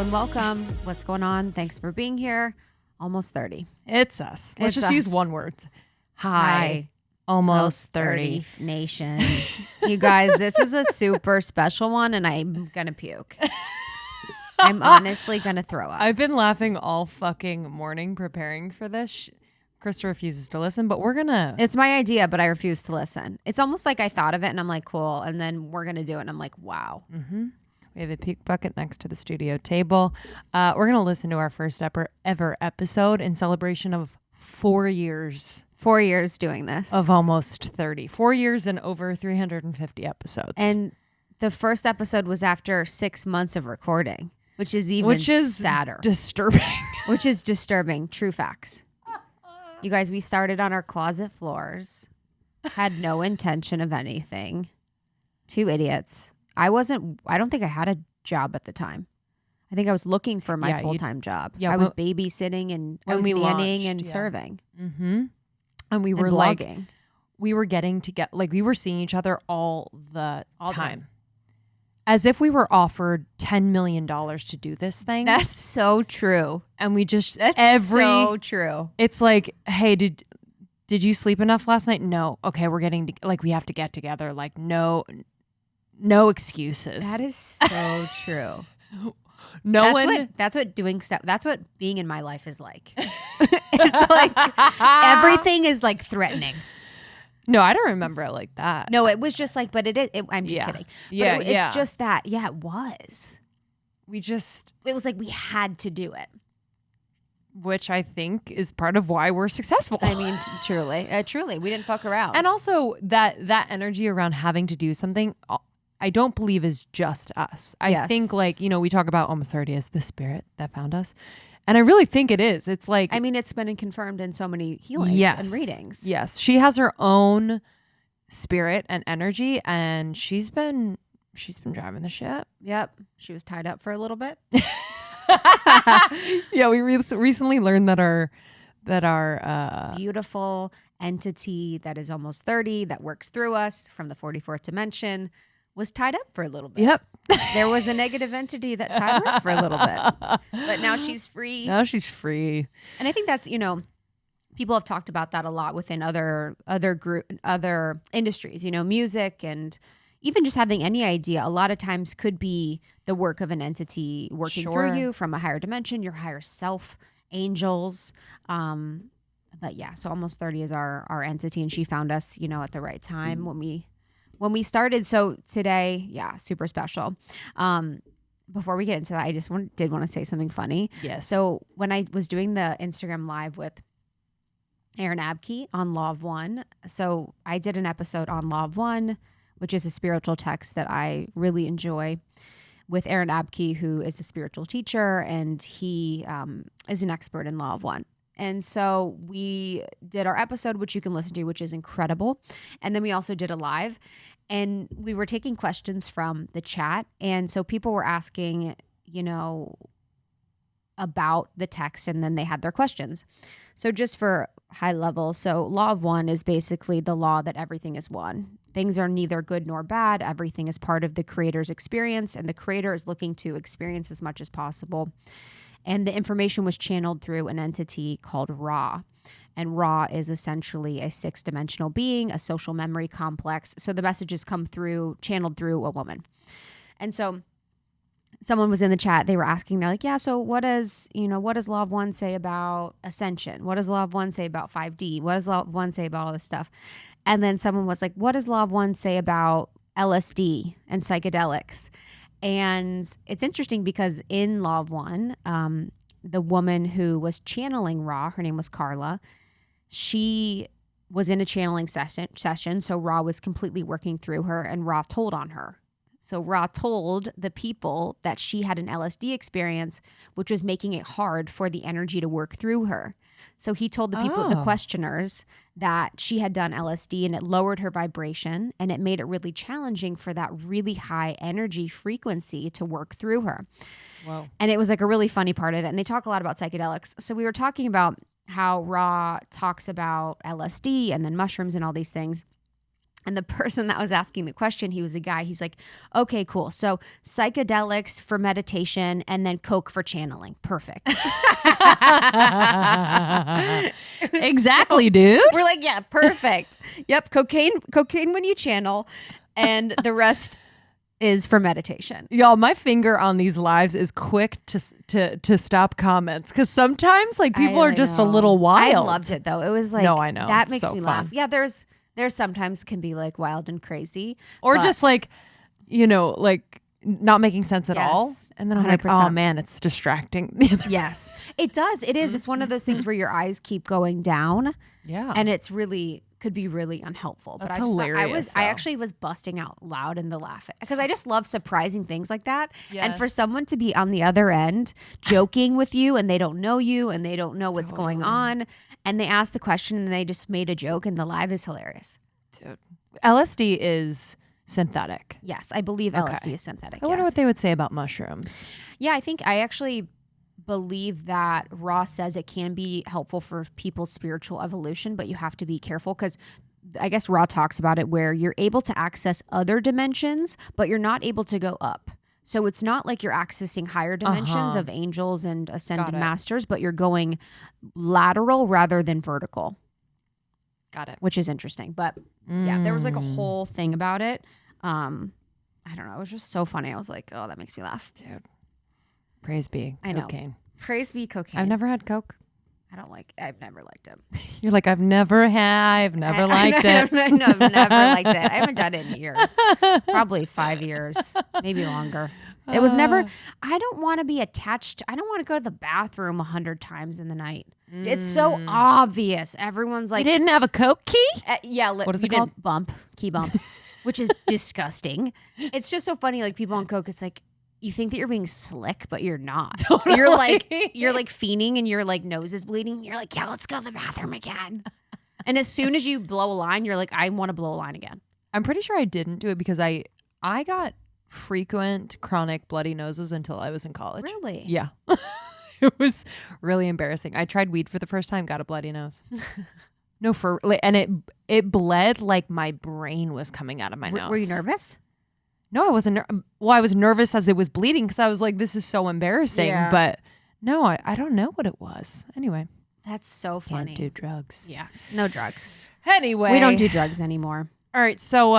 and welcome. What's going on? Thanks for being here. Almost 30. It's us. Let's just use one word. Hi. Almost 30. Nation. You guys, this is a super special one, and I'm going to puke. I'm honestly going to throw up. I've been laughing all fucking morning preparing for this. Krista refuses to listen, but we're going to. It's my idea, but I refuse to listen. It's almost like I thought of it, and I'm like, cool. And then we're going to do it, and I'm like, wow. Mm-hmm. We have a puke bucket next to the studio table. We're going to listen to our first ever episode in celebration of 4 years. 4 years doing this. Of almost 30. 4 years and over 350 episodes. And the first episode was after 6 months of recording, which is sadder. Disturbing. Which is disturbing. True facts. You guys, we started on our closet floors, had no intention of anything. Two idiots. I don't think I had a job at the time. I think I was looking for my full-time job. Yeah, I was babysitting and I was nannying and serving. Mm-hmm. And we were we were getting to get, we were seeing each other all the time. As if we were offered $10 million to do this thing. That's so true. And we just, so true. It's like, hey, did you sleep enough last night? No. Okay, we're getting to, we have to get together. No excuses. That is so true. That's what doing stuff. That's what being in my life is like. It's like everything is like threatening. No, I don't remember it like that. No, it was just like, but I'm just kidding. But it's just that. Yeah, it was. It was like we had to do it. Which I think is part of why we're successful. I mean, truly, we didn't fuck around. And also that energy around having to do something, I don't believe is just us. I think we talk about almost 30 as the spirit that found us. And I really think it is. It's like, I mean, it's been confirmed in so many healings and readings. Yes. She has her own spirit and energy, and she's been driving the ship. Yep. She was tied up for a little bit. Yeah. We recently learned that our beautiful entity that is almost 30 that works through us from the 44th dimension was tied up for a little bit. Yep. There was a negative entity that tied her up for a little bit. But now she's free. Now she's free. And I think that's, people have talked about that a lot within other industries, music and even just having any idea a lot of times could be the work of an entity working through you from a higher dimension, your higher self, angels. But yeah, so almost 30 is our entity, and she found us, at the right time when we started. So today, super special. Before we get into that, I just did want to say something funny. Yes. So when I was doing the Instagram live with Aaron Abke on Law of One, so I did an episode on Law of One, which is a spiritual text that I really enjoy, with Aaron Abke, who is a spiritual teacher, and he is an expert in Law of One. And so we did our episode, which you can listen to, which is incredible. And then we also did a live, and we were taking questions from the chat. And so people were asking, about the text, and then they had their questions. So just for high level, so Law of One is basically the law that everything is one. Things are neither good nor bad. Everything is part of the creator's experience, and the creator is looking to experience as much as possible. And the information was channeled through an entity called Ra. And Ra is essentially a 6-dimensional being, a social memory complex. So the messages come channeled through a woman. And so someone was in the chat, they were asking, they're like, yeah, so what does Law of One say about ascension? What does Law of One say about 5D? What does Law of One say about all this stuff? And then someone was like, what does Law of One say about LSD and psychedelics? And it's interesting because in Law of One, the woman who was channeling Ra, her name was Carla, she was in a channeling session. So Ra was completely working through her, and Ra told on her. So Ra told the people that she had an LSD experience, which was making it hard for the energy to work through her. So he told the people, the questioners, that she had done LSD and it lowered her vibration, and it made it really challenging for that really high energy frequency to work through her. Wow. And it was like a really funny part of it. And they talk a lot about psychedelics. So we were talking about how Ra talks about LSD and then mushrooms and all these things. And the person that was asking the question, he was a guy. He's like, okay, cool. So psychedelics for meditation and then Coke for channeling. Perfect. Exactly, dude. We're like, yeah, perfect. Yep. Cocaine when you channel, and the rest is for meditation. Y'all, my finger on these lives is quick to stop comments, because sometimes like people are just a little wild. I loved it though. It was like, no, I know. That makes so me fun. laugh. Yeah, there's sometimes can be like wild and crazy, or just like, like not making sense at all. And then I'm 100%. like, oh man, it's distracting. Yes, it does. It is. It's one of those things where your eyes keep going down. Yeah. And it's really could be really unhelpful. That's but hilarious. I actually was busting out loud in the laugh because I just love surprising things like that. Yes. And for someone to be on the other end joking with you and they don't know you and they don't know what's going on, and they ask the question and they just made a joke, and the live is hilarious. Dude. LSD is synthetic. Yes, I believe LSD is synthetic. I wonder what they would say about mushrooms. Yeah, I actually believe that Ross says it can be helpful for people's spiritual evolution, but you have to be careful because I guess Ra talks about it where you're able to access other dimensions, but you're not able to go up. So it's not like you're accessing higher dimensions of angels and ascended masters, but you're going lateral rather than vertical. Got it. Which is interesting. But yeah, there was like a whole thing about it. I don't know. It was just so funny. I was like, oh, that makes me laugh. Dude. Praise be. I know. Cocaine. Praise be cocaine. I've never had Coke. I've never liked it. You're like, I've never liked it. No, I've never liked it. I haven't done it in years. Probably 5 years, maybe longer. It was never, I don't want to be attached. I don't want to go to the bathroom 100 times in the night. It's so obvious. Everyone's like, you didn't have a Coke key? Yeah. What is it called? Key bump, which is disgusting. It's just so funny. Like people on Coke, it's like, you think that you're being slick, but you're not. Totally. You're like fiending and your like nose is bleeding. You're like, yeah, let's go to the bathroom again. And as soon as you blow a line, you're like, I want to blow a line again. I'm pretty sure I didn't do it because I got frequent chronic bloody noses until I was in college. Really? Yeah. It was really embarrassing. I tried weed for the first time, got a bloody nose. No, and it bled like my brain was coming out of my nose. Were you nervous? No, I wasn't. Well, I was nervous as it was bleeding because I was like, this is so embarrassing. Yeah. But no, I don't know what it was. Anyway. That's so funny. Can't do drugs. Yeah. No drugs. Anyway. We don't do drugs anymore. All right. So,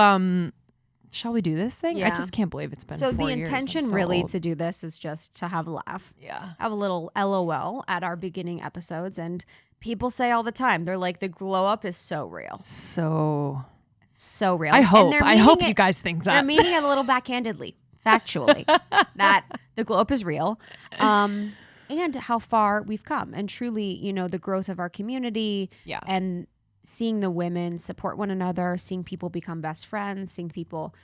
shall we do this thing? Yeah. I just can't believe it's been 4 years. So the intention really to do this is just to have a laugh. Yeah. Have a little LOL at our beginning episodes. And people say all the time, they're like, the glow up is so real. So real. I hope you guys think that. They're meaning it a little backhandedly, factually, that the glow up is real. And how far we've come. And truly, the growth of our community. Yeah. And seeing the women support one another, seeing people become best friends, seeing people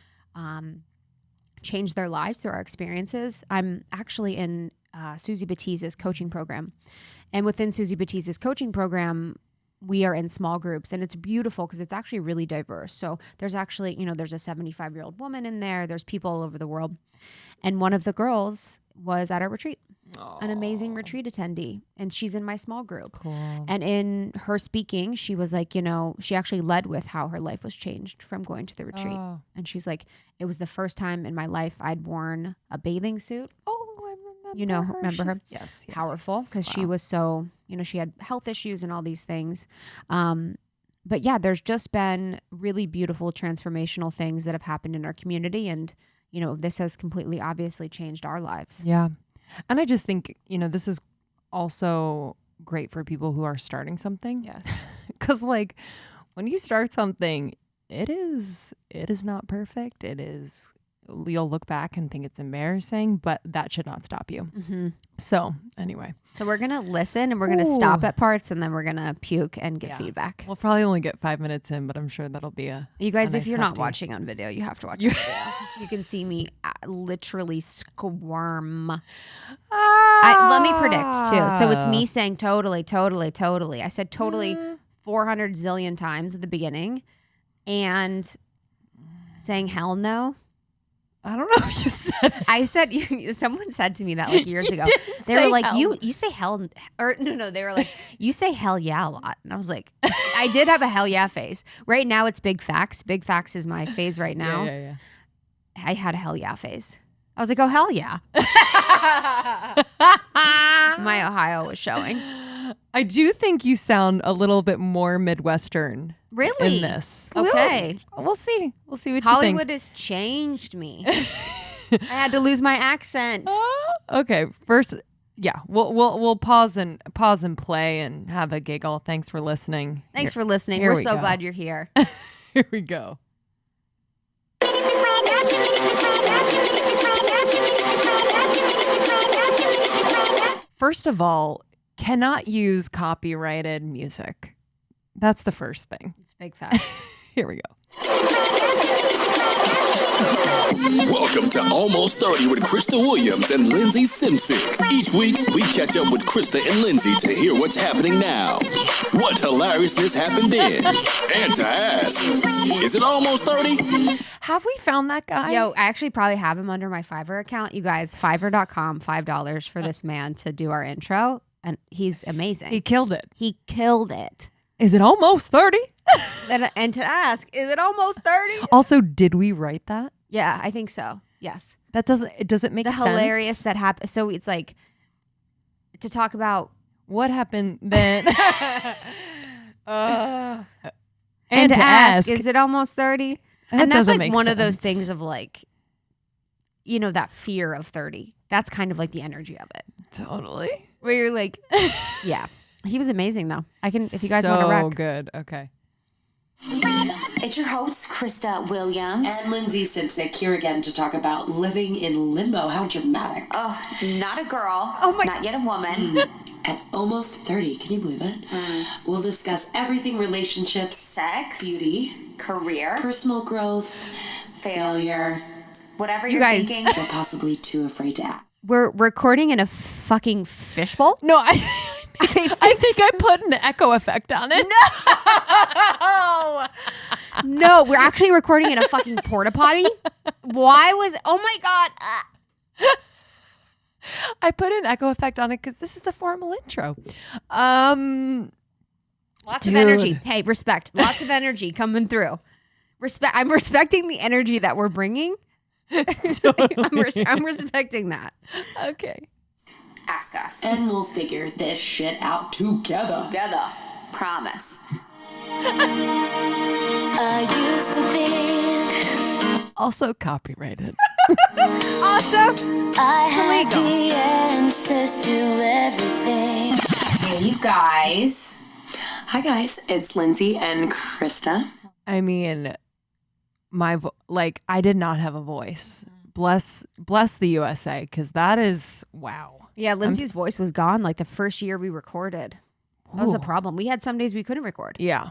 change their lives through our experiences. I'm actually in Susie Batista's coaching program. And within Susie Batista's coaching program, we are in small groups, and it's beautiful because it's actually really diverse. So there's actually, there's a 75-year-old woman in there. There's people all over the world. And one of the girls was at our retreat, an amazing retreat attendee. And she's in my small group. Cool. And in her speaking, she was like, she actually led with how her life was changed from going to the retreat. Oh. And she's like, it was the first time in my life I'd worn a bathing suit. Remember her? Yes. Powerful because she was so, she had health issues and all these things. But yeah, there's just been really beautiful transformational things that have happened in our community. And, this has completely obviously changed our lives. Yeah. And I just think, this is also great for people who are starting something. Yes. Because like when you start something, it is not perfect. You'll look back and think it's embarrassing, but that should not stop you. Mm-hmm. So anyway. So we're going to listen and we're going to stop at parts and then we're going to puke and give feedback. We'll probably only get 5 minutes in, but I'm sure that'll be you guys, if you're not watching on video, you have to watch on video. You can see me literally squirm. Let me predict too. So it's me saying totally, totally, totally. I said totally 400 zillion times at the beginning and saying hell no. I don't know if you said it. I said, someone said to me that like years ago. They were like, you say hell, or no, they were like, you say hell yeah a lot. And I was like, I did have a hell yeah phase. Right now it's big facts. Big facts is my phase right now. Yeah. I had a hell yeah phase. I was like, oh, hell yeah. My Ohio was showing. I do think you sound a little bit more Midwestern. Really? In this. Okay. We'll see. We'll see what Hollywood you think. has changed me. I had to lose my accent. Okay. First, yeah, we'll pause and play and have a giggle. Thanks for listening. Thanks for listening. We're so glad you're here. Here we go. First of all, cannot use copyrighted music. That's the first thing. It's big facts. Here we go. Welcome to Almost 30 with Krista Williams and Lindsey Simcik. Each week, we catch up with Krista and Lindsey to hear what's happening now, what hilariousness happened then, and to ask, is it almost 30? Have we found that guy? Yo, I actually probably have him under my Fiverr account. You guys, Fiverr.com, $5 for this man to do our intro. And he's amazing. He killed it. He killed it. Is it almost 30? And to ask, is it almost 30? Also, did we write that? Yeah, I think so. Yes. That doesn't make sense. The hilarious that happened. So it's like to talk about what happened then. and to ask, is it almost 30? And that's like one of those things of like, you know, that fear of 30. That's kind of like the energy of it. Totally. Where you're like, yeah. He was amazing though. I can, if you guys want to wreck. So good. Okay. It's your host, Krista Williams. And Lindsey Simcik here again to talk about living in limbo. How dramatic. Oh, not a girl. Not yet a woman. At almost 30, can you believe it? We'll discuss everything: relationships, sex, beauty, career, personal growth, failure, whatever you you're guys thinking. but possibly too afraid to act. We're recording in a fucking fishbowl? No, I think I put an echo effect on it. No, we're actually recording in a fucking porta potty. Why was, oh my God. I put an echo effect on it because this is the formal intro. Lots of energy. Hey, respect. Lots of energy coming through. I'm respecting the energy that we're bringing. I'm respecting that. Okay. Ask us. And we'll figure this shit out together. Promise. I used to think Also copyrighted. Also, I had the answers to everything. Hey, you guys. Hi, guys. It's Lindsey and Krista. I mean, I did not have a voice. Bless the USA, because that is wow. yeah, Lindsay's voice was gone like the first year we recorded. That was a problem. We had some days we couldn't record. Yeah,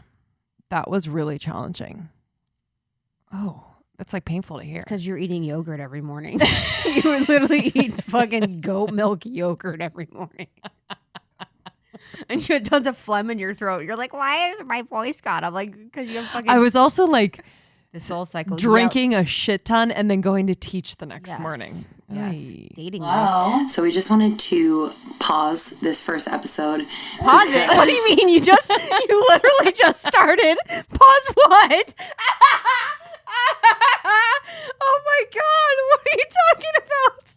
that was really challenging. Oh, that's like painful to hear. Because you're eating yogurt every morning. You would literally eat fucking goat milk yogurt every morning. And you had tons of phlegm in your throat. You're like, why is my voice gone? I'm like, because you have fucking... I was also like... The soul cycle. Drinking a shit ton and then going to teach the next morning. Yes. Ay. Dating. So we just wanted to pause this first episode. Pause it? What do you mean? You literally just started. Pause what? Oh my God. What are you talking about?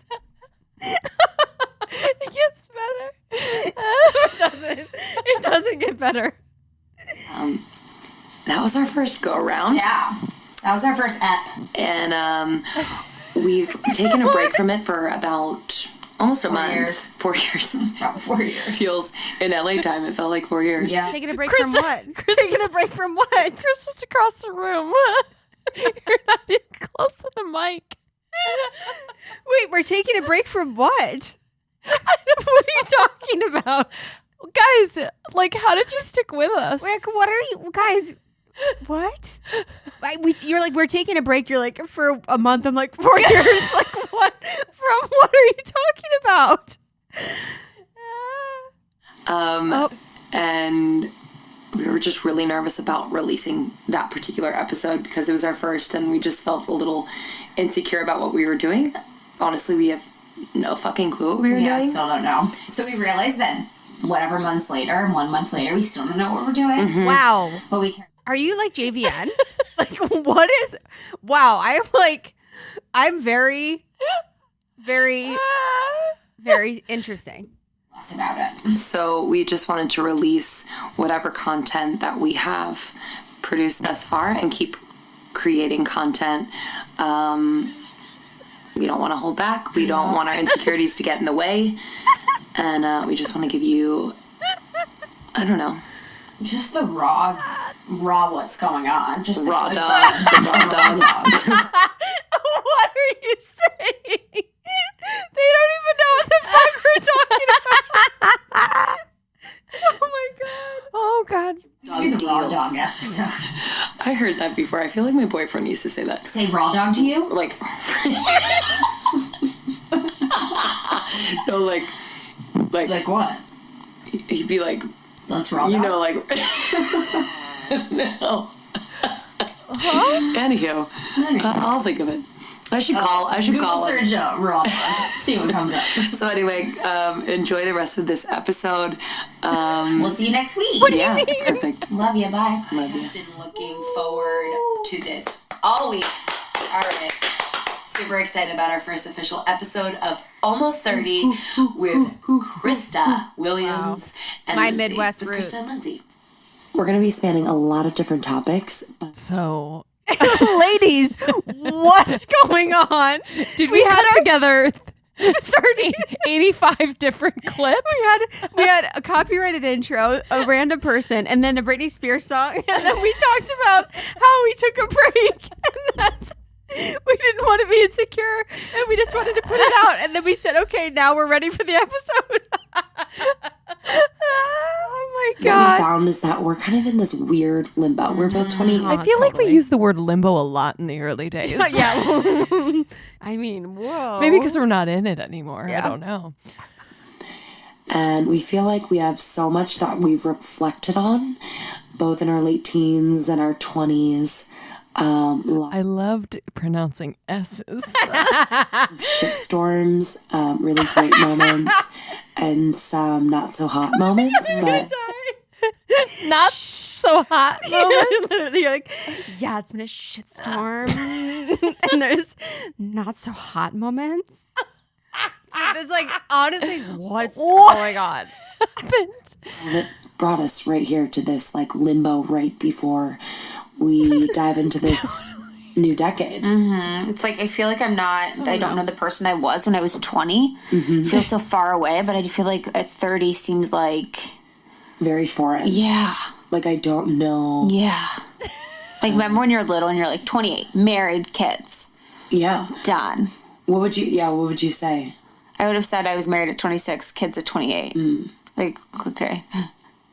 It gets better. It doesn't. It doesn't get better. That was our first go around. Yeah. That was our first ep. And we've taken a break from it for about almost a month. 4 years. About 4 years. Feels in LA time, it felt like 4 years. Yeah. Taking a break from what? Taking a break from what? Chris is across the room. You're not even close to the mic. Wait, we're taking a break from what? What are you talking about? Guys, how did you stick with us? Like, what are you guys? What? You're like, we're taking a break. You're like, for a month. I'm like, 4 years. Like, what? From what are you talking about? And we were just really nervous about releasing that particular episode because it was our first, and we just felt a little insecure about what we were doing. Honestly, we have no fucking clue what we were doing. Yeah, still don't know. So we realized that whatever 1 month later, we still don't know what we're doing. Mm-hmm. Wow. But we can. Are you like JVN? Like, what is? Wow. I'm very, very, very interesting. Less about it. So we just wanted to release whatever content that we have produced thus far and keep creating content. We don't want to hold back. We don't want our insecurities to get in the way. And we just want to give you, I don't know. Just the raw what's going on. Just Raw the dog. The raw dog. What are you saying? They don't even know what the fuck we're talking about. Oh my god. Oh God. Maybe the raw dog episode. I heard that before. I feel like my boyfriend used to say that. Say raw dog to you? Like, no, like Like what? he'd be like, Let's raw you dog. know, like, no. Anywho, I'll think of it. I should call Google him. search raw dog. See what comes up. So anyway, enjoy the rest of this episode. We'll see you next week. Yeah, perfect. Love you. Bye. Love you. Been looking forward to this all week. All right. Super excited about our first official episode of Almost 30 with Krista Williams and My Lindsey. Midwest With roots. Krista and Lindsey. We're going to be spanning a lot of different topics. But So Ladies, what's going on? did we cut together 85 different clips? We had a copyrighted intro, a random person, and then a Britney Spears song, and then we talked about how we took a break, and that's, we didn't want to be insecure, and we just wanted to put it out, and then we said, okay, now we're ready for the episode. Oh my what we god. found is that we're kind of in this weird limbo. We're both 20. I feel like we used the word limbo a lot in the early days. Yeah. I mean, whoa. Maybe because we're not in it anymore. Yeah. I don't know. And we feel like we have so much that we've reflected on, both in our late teens and our 20s. I loved pronouncing S's. Shitstorms, really great moments, and some not so hot moments. But Not so hot. Literally, you're like, yeah, it's been a shitstorm, and there's not so hot moments. It's like, honestly, what's going on? it brought us right here to this like limbo right before we dive into this new decade. It's like I feel like I don't know the person I was when I was 20. I feel so far away, but I feel like at 30 seems like Very foreign. yeah. Like I don't know. Yeah. Like remember when you're little and you're like 28, married, kids, Yeah. done. What would you say? I would have said I was married at 26, kids at 28. Like, okay.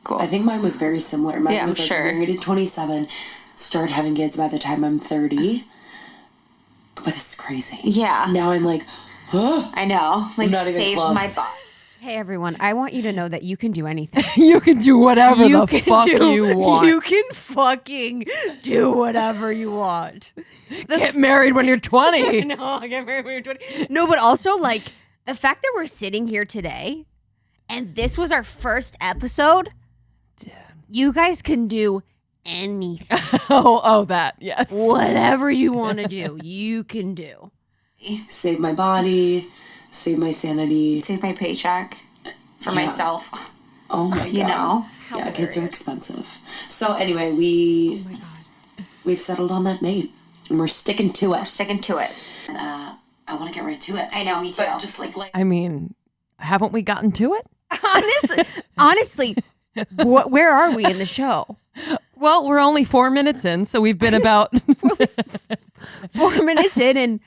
Cool. I think mine was very similar. Mine Yeah, was I'm like sure. married at 27, start having kids by the time I'm 30. But it's crazy. Yeah. Now I'm like, huh? I know. Like, Not even save close. my body. Hey, everyone, I want you to know that you can do anything. You can do whatever the fuck you want. You can fucking do whatever you want. Get married when you're 20. No, I get married when you're 20. No, but also, like, the fact that we're sitting here today and this was our first episode, you guys can do anything. Oh, that, yes. Whatever you want to do, you can do. Save my body, save my sanity. Save my paycheck for Yeah. myself. Oh my god. You know? Yeah, kids are expensive. So anyway, we've settled on that name. And we're sticking to it. Sticking to it. And, I want to get right to it. I know, me too. But just like I mean, haven't we gotten to it? Honestly, where are we in the show? Well, we're only 4 minutes in, so we've been about 4 minutes in, and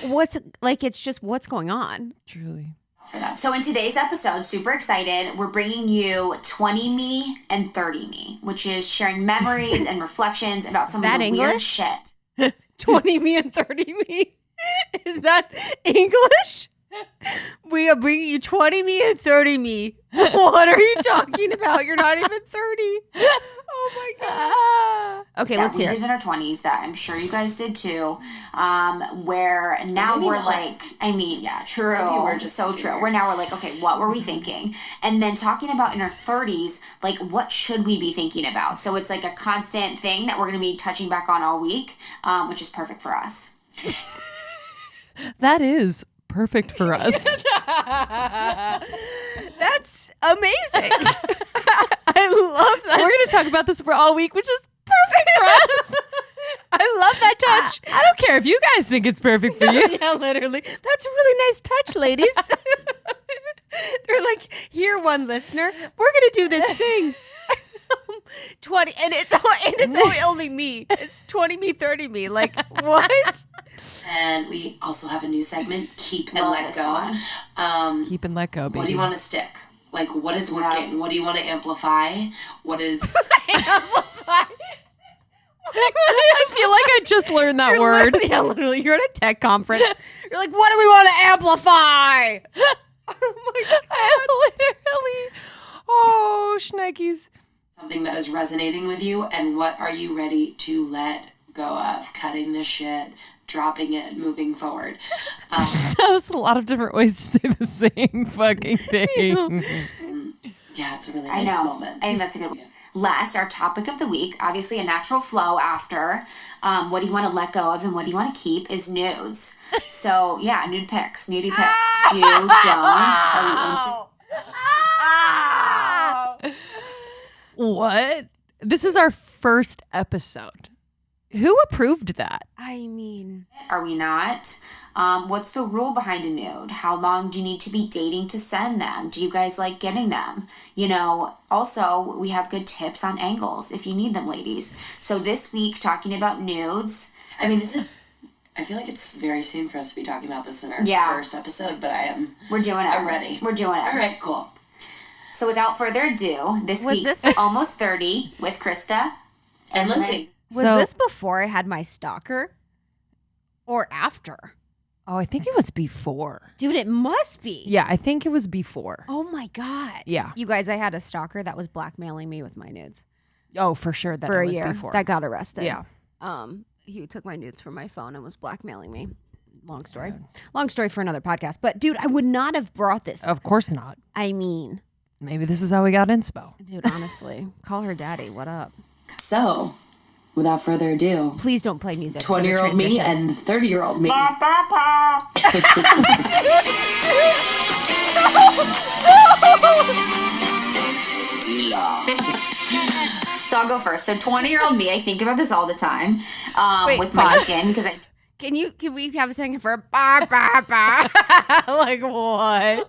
it's just what's going on. truly. So in today's episode, super excited, we're bringing you 20 Me and 30 Me, which is sharing memories and reflections about some of That the weird English? shit. 20 me and 30 me. Is that English? We are bringing you 20 me and 30 me. What are you talking about? You're not even 30. Oh my God. Okay, that let's we hear. did in our 20s that I'm sure you guys did too. Where now we're like, I mean, yeah, true. We're just so true. Where now we're like, okay, what were we thinking? And then talking about in our 30s, like what should we be thinking about? So it's like a constant thing that we're going to be touching back on all week, which is perfect for us. That is perfect for us. That's amazing. I love that. We're going to talk about this for all week, which is perfect for us. I love that touch. I don't care if you guys think it's perfect for you. Yeah, literally. That's a really nice touch, ladies. They're like, here, one listener, we're gonna do this thing. 20, and it's only me. It's 20 me, 30 me. Like, what? And we also have a new segment, Keep and Let Go. Keep and let go, baby. What do you want to stick? Like, what is working? What do you want to amplify? What is... I feel like I just learned that word. Literally, you're at a tech conference. You're like, what do we want to amplify? Oh my God. Literally. Oh, schnikes. Something that is resonating with you, and what are you ready to let go of? Cutting this shit, dropping it, moving forward. That was a lot of different ways to say the same fucking thing. Yeah, it's a really nice moment. I think that's a good one. Last, our topic of the week, obviously a natural flow after what do you want to let go of and what do you want to keep is nudes. So, yeah, nude pics, nudie pics. Do, don't, are we into... What? This is our first episode. Who approved that? I mean, Are we not? What's the rule behind a nude? How long do you need to be dating to send them? Do you guys like getting them? You know, also, we have good tips on angles if you need them, ladies. So this week, talking about nudes. I mean, I feel like it's very soon for us to be talking about this in our first episode, but We're doing it. I'm ready. We're doing it. All right, cool. So without further ado, this week's Almost 30 with Krista And Lindsey. was this before I had my stalker or after? Oh, I think it was before. Dude, it must be. Yeah, I think it was before. Oh my God. Yeah. You guys, I had a stalker that was blackmailing me with my nudes Oh, for sure. That for it a was year. before. That got arrested. Yeah. He took my nudes from my phone and was blackmailing me. Long story. Long story for another podcast. But dude, I would not have brought this. Of course not. I mean, Maybe this is how we got inspo. dude, honestly, call her daddy. What up? So, without further ado, Please don't play music. 20-year-old me and 30-year-old me. So I'll go first. So 20-year-old me, I think about this all the time Wait, with my skin because I... Can we have a second for a ba ba ba? Like what?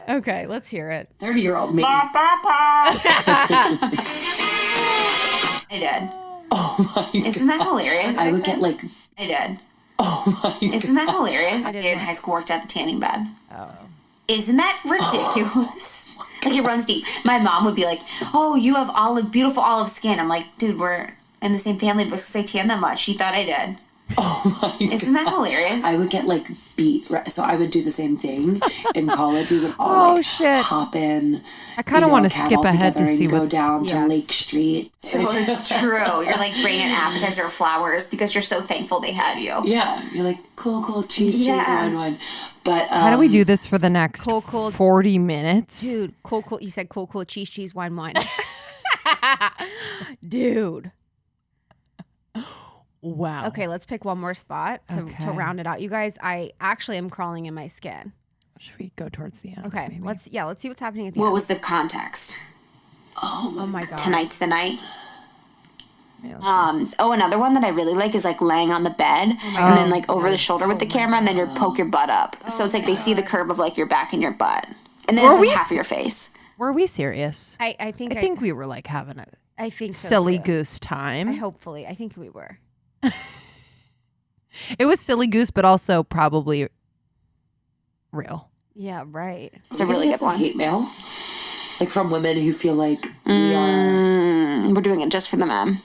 Okay, let's hear it. 30-year-old me. I did. Oh my God. Isn't that hilarious? I would get like, I did. oh my God. Isn't that hilarious? I didn't in high school worked at the tanning bed. Oh. Isn't that ridiculous? Like it runs deep. My mom would be like, "Oh, you have beautiful olive skin." I'm like, "Dude, we're in the same family because I tan that much." She thought I did. Oh my God. Isn't that hilarious? I would get like beat. So I would do the same thing in college. We would all shit. hop in. I kind of want to skip ahead to see go what's... down to Lake Street. It's true. You're like bringing appetizer flowers because you're so thankful they had you. Yeah, you're like cool, cheese, wine. But How do we do this for the next Cool. 40 minutes? Dude, cool. You said cool, cheese, wine. Dude. Wow. Okay, let's pick one more spot to round it out. You guys, I actually am crawling in my skin. Should we go towards the end? Okay, maybe? let's see what's happening at the What end. was the context? Oh my God. Tonight's the night. Yeah, Another one that I really like is like laying on the bed and then like over the shoulder with the camera and then you poke your butt up. So it's like they see the curve of like your back and your butt. And then it's like half of your face. Were we serious? I think we were like having a I think so silly too. goose time. I think we were. It was silly goose, but also probably real. Yeah, right. It's a really good one. Hate mail, like from women who feel like we are. We're doing it just for the men.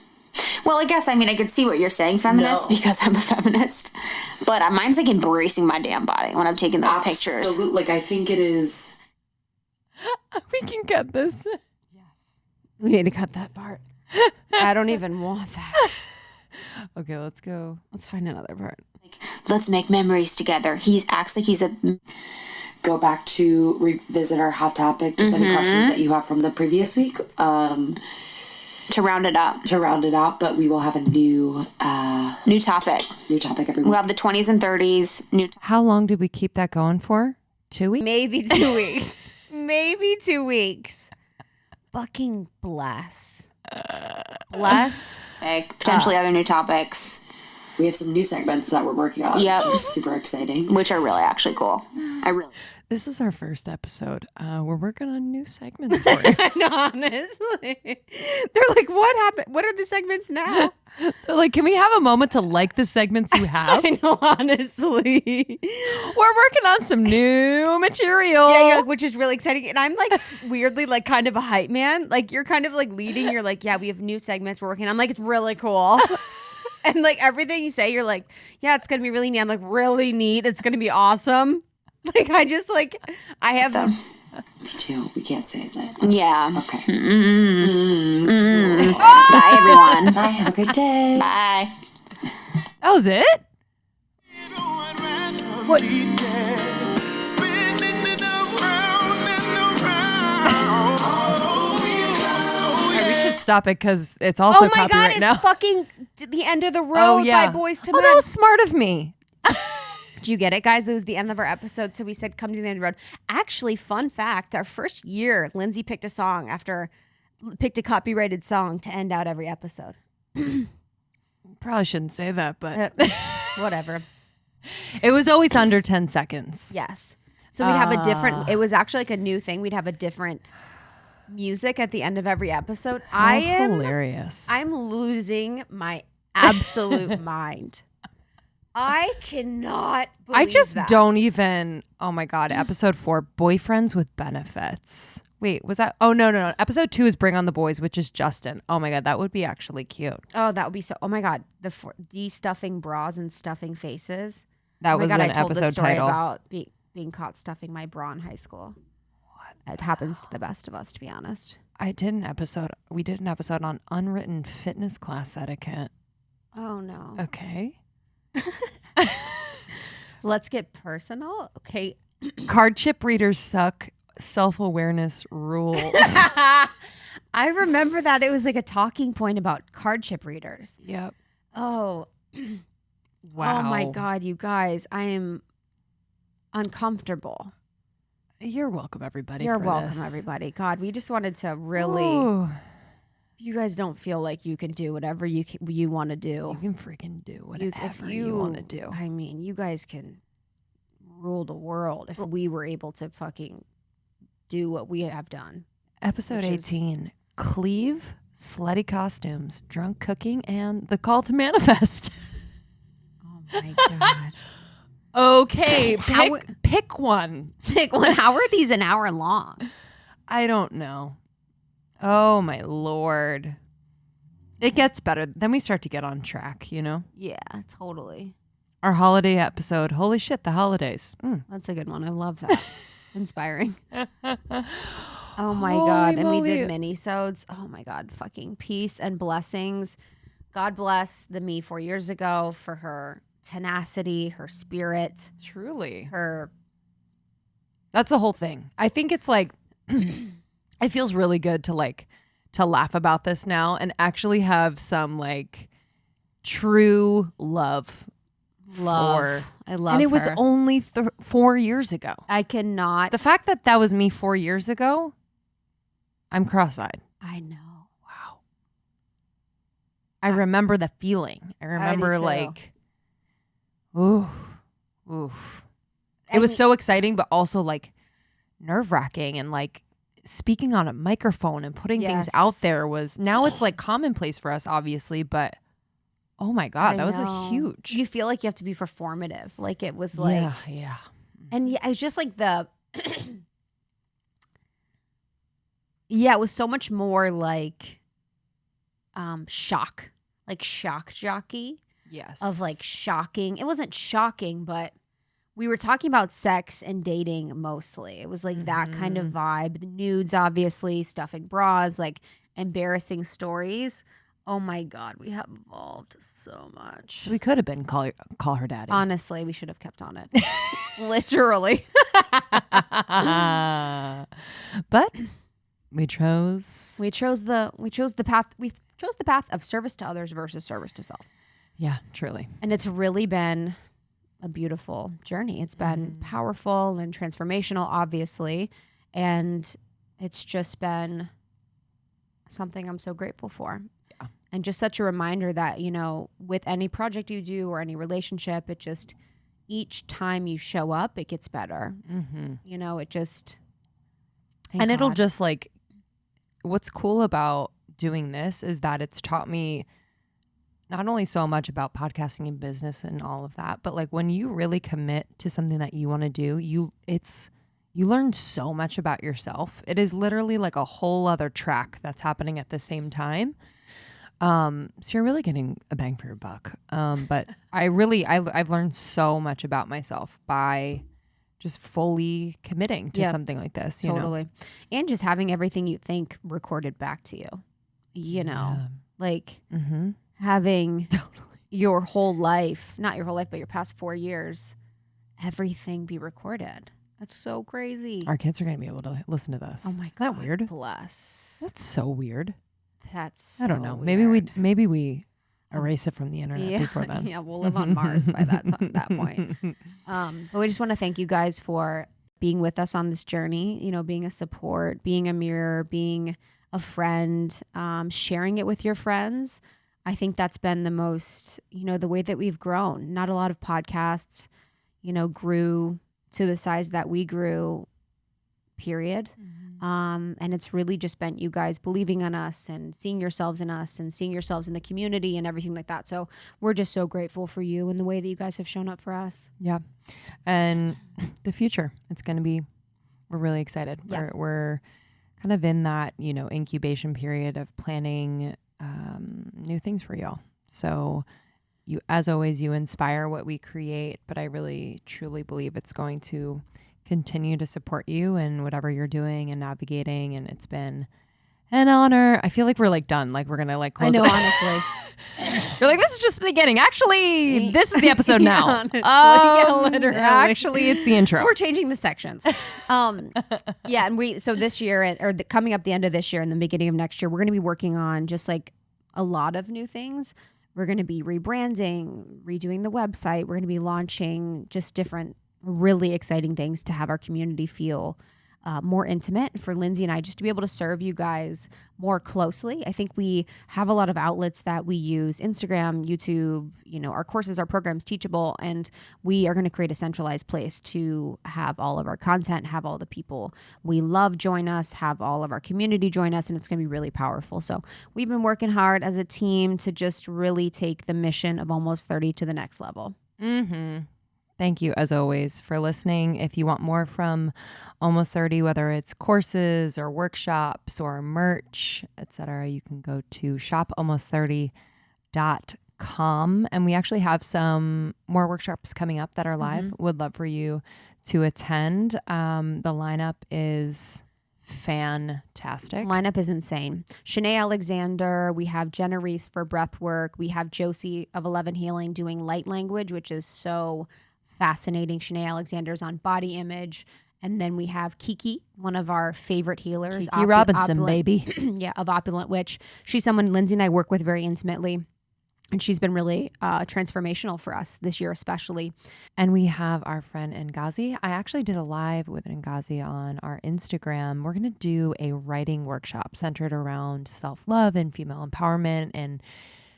Well, I guess, I could see what you're saying, feminist, because I'm a feminist. But mine's like embracing my damn body when I'm taking those pictures. Absolutely. Like, I think it is. We can cut this. We need to cut that part. I don't even want that. Okay, let's go. Let's find another part. Let's make memories together. He acts like he's a... Go back to revisit our hot topic. Just any questions that you have from the previous week. To round it up. But we will have a new topic. New topic every week. We'll have the 20s and 30s. How long did we keep that going for? 2 weeks? Maybe 2 weeks. Maybe 2 weeks. Fucking bless. Bless. Potentially other new topics. We have some new segments that we're working on. Yep. Which is super exciting. Which are really actually cool. This is our first episode. We're working on new segments for you. And honestly, they're like, what happened? What are the segments now? They're like, can we have a moment to like the segments you have? I know, honestly. We're working on some new material. Yeah, which is really exciting. And I'm like weirdly like kind of a hype man. Like you're kind of like leading. You're like, yeah, we have new segments we're working on. I'm like, it's really cool. And like everything you say, you're like, yeah, it's going to be really neat. I'm like, really neat. It's going to be awesome. Like I just like, I have them. Me too. We can't say that. Yeah. Okay. Bye, everyone. Bye. Have a great day. Bye. That was it? What? We should stop it because it's also Oh my God, copyright it's now. fucking The End of the Road by Boys to Men. That was smart of me. Did you get it, guys? It was the end of our episode, so we said come to the end of the road. Actually, fun fact, our first year, Lindsey picked a copyrighted song to end out every episode. Probably shouldn't say that, but Whatever. it was always under 10 seconds. Yes. So we'd have a different, it was actually like a new thing. We'd have a different music at the end of every episode. How hilarious. I'm losing my absolute mind. I cannot believe I just that. don't even. Oh my God. Episode 4, Boyfriends with Benefits. Wait, was that? Oh, no. Episode 2 is Bring on the Boys, which is Justin. Oh my God. That would be actually cute. Oh, that would be so. Oh my God. De-stuffing bras and stuffing faces. That was an I told episode this story title. about being caught stuffing my bra in high school. It happens to the best of us, to be honest. We did an episode on unwritten fitness class etiquette. Oh no. Okay. Let's get personal. Okay. Card chip readers suck. Self-awareness rules. I remember that it was like a talking point about card chip readers. Yep. Oh. Wow. Oh my God, you guys. I am uncomfortable. You're welcome, everybody. You're for welcome, this. everybody. God, we just wanted to really. Ooh. You guys don't feel like you can do whatever you want to do. You can freaking do whatever you want to do. I mean, you guys can rule the world if we were able to fucking do what we have done. Episode 18, Cleave, Slutty Costumes, Drunk Cooking, and The Call to Manifest. Oh my God. Okay, pick one. Pick one. How are these an hour long? I don't know. Oh my Lord. It gets better. Then we start to get on track, you know? Yeah, totally. Our holiday episode. Holy shit, the holidays. That's a good one. I love that. It's inspiring. Oh my Holy God. And we moly. did mini-sodes. Oh my God. Fucking peace and blessings. God bless the me 4 years ago for her tenacity, her spirit, Truly. her. That's the whole thing. I think it's like, it feels really good to laugh about this now and actually have some like true love. I love and it was her. only 4 years ago. I cannot. The fact that that was me 4 years ago, I'm cross-eyed. I know. Wow. I remember the feeling. I remember too. like, oof. It was so exciting, but also like nerve-wracking, and like speaking on a microphone and putting things Yes. out there was, now it's like commonplace for us, obviously, but oh my God, that was a huge. You feel like you have to be performative. Like it was like, yeah. and yeah, it was just like the, yeah, it was so much more like, shock jockey Yes. of like shocking. It wasn't shocking, but we were talking about sex and dating mostly. It was like that kind of vibe. The nudes, obviously, stuffing bras, like embarrassing stories. Oh my God, we have evolved so much. So we could have been call her daddy. Honestly, we should have kept on it. Literally. But we chose the path of service to others versus service to self. Yeah, truly. And it's really been a beautiful journey. It's been powerful and transformational, obviously. And it's just been something I'm so grateful for. Yeah. And just such a reminder that, with any project you do or any relationship, it just, each time you show up, it gets better. It just, and it'll just like, what's cool about doing this is that it's taught me not only so much about podcasting and business and all of that, but like when you really commit to something that you want to do, you learn so much about yourself. It is literally like a whole other track that's happening at the same time. So you're really getting a bang for your buck. But I've learned so much about myself by just fully committing to something like this. You know? And just having everything you think recorded back to you, like having your whole life, not your whole life, but your past 4 years, everything be recorded. That's so crazy. Our kids are going to be able to listen to this. Oh my God. Isn't that weird? Bless. That's so weird. That's so I don't know. weird. Maybe we erase it from the internet before then. Yeah, we'll live on Mars by that point. But we just want to thank you guys for being with us on this journey, being a support, being a mirror, being a friend, sharing it with your friends. I think that's been the most, the way that we've grown. Not a lot of podcasts, grew to the size that we grew, period. And it's really just been you guys believing in us and seeing yourselves in us and seeing yourselves in the community and everything like that. So we're just so grateful for you and the way that you guys have shown up for us. Yeah. And the future, it's going to be, we're really excited. Yeah. We're kind of in that, incubation period of planning new things for y'all. So you, as always, you inspire what we create, but I really, truly believe it's going to continue to support you in whatever you're doing and navigating. And it's been an honor. I feel like we're like done. Like we're going to like close I know, it. honestly. You're like, this is just the beginning. Actually, this is the episode now. Honestly, yeah, literally. Actually, it's the intro. We're changing the sections. Yeah. And so this year coming up the end of this year and the beginning of next year, we're going to be working on just like a lot of new things. We're going to be rebranding, redoing the website. We're going to be launching just different really exciting things to have our community feel more intimate, for Lindsey and I just to be able to serve you guys more closely. I think we have a lot of outlets that we use: Instagram, YouTube, our courses, our programs, Teachable, and we are going to create a centralized place to have all of our content, have all the people we love join us, have all of our community join us, and it's going to be really powerful. So we've been working hard as a team to just really take the mission of Almost 30 to the next level. Thank you, as always, for listening. If you want more from Almost 30, whether it's courses or workshops or merch, etc., you can go to shopalmost30.com. And we actually have some more workshops coming up that are live. Would love for you to attend. The lineup is fantastic. Lineup is insane. Shanae Alexander, we have Jenna Reese for breath work. We have Josie of 11 Healing doing light language, which is so fascinating. Shanae Alexander's on body image. And then we have Kiki, one of our favorite healers. Kiki Robinson, baby. Yeah, of Opulent Witch. She's someone Lindsey and I work with very intimately. And she's been really transformational for us this year especially. And we have our friend Ngazi. I actually did a live with Ngazi on our Instagram. We're going to do a writing workshop centered around self-love and female empowerment. And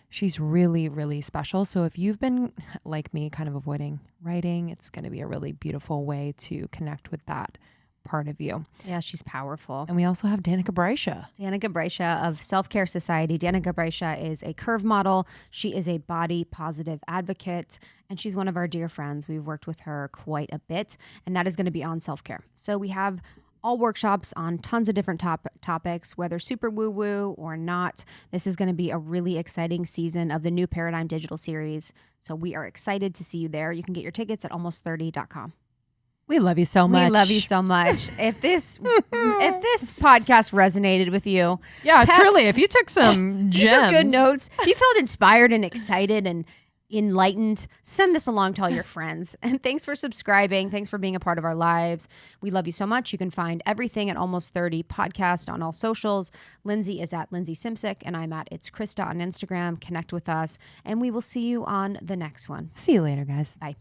she's really, really special. So if you've been, like me, kind of avoiding writing, it's going to be a really beautiful way to connect with that part of you. Yeah, she's powerful. And we also have Danica Brescia. Danica Brescia of Self-Care Society. Danica Brescia is a curve model. She is a body positive advocate, and she's one of our dear friends. We've worked with her quite a bit, and that is going to be on self-care. So we have all workshops on tons of different topics, whether super woo-woo or not. This is going to be a really exciting season of the New Paradigm Digital Series. So we are excited to see you there. You can get your tickets at almost30.com. We love you so much. We love you so much. If this podcast resonated with you, Yeah, truly. If you took some you gems. took good notes, if you felt inspired and excited and enlightened, send this along to all your friends. And thanks for subscribing. Thanks for being a part of our lives. We love you so much. You can find everything at Almost 30 Podcast on all socials. Lindsey is at Lindsey Simcik, and I'm at It's Krista on Instagram. Connect with us, and we will see you on the next one. See you later, guys. Bye.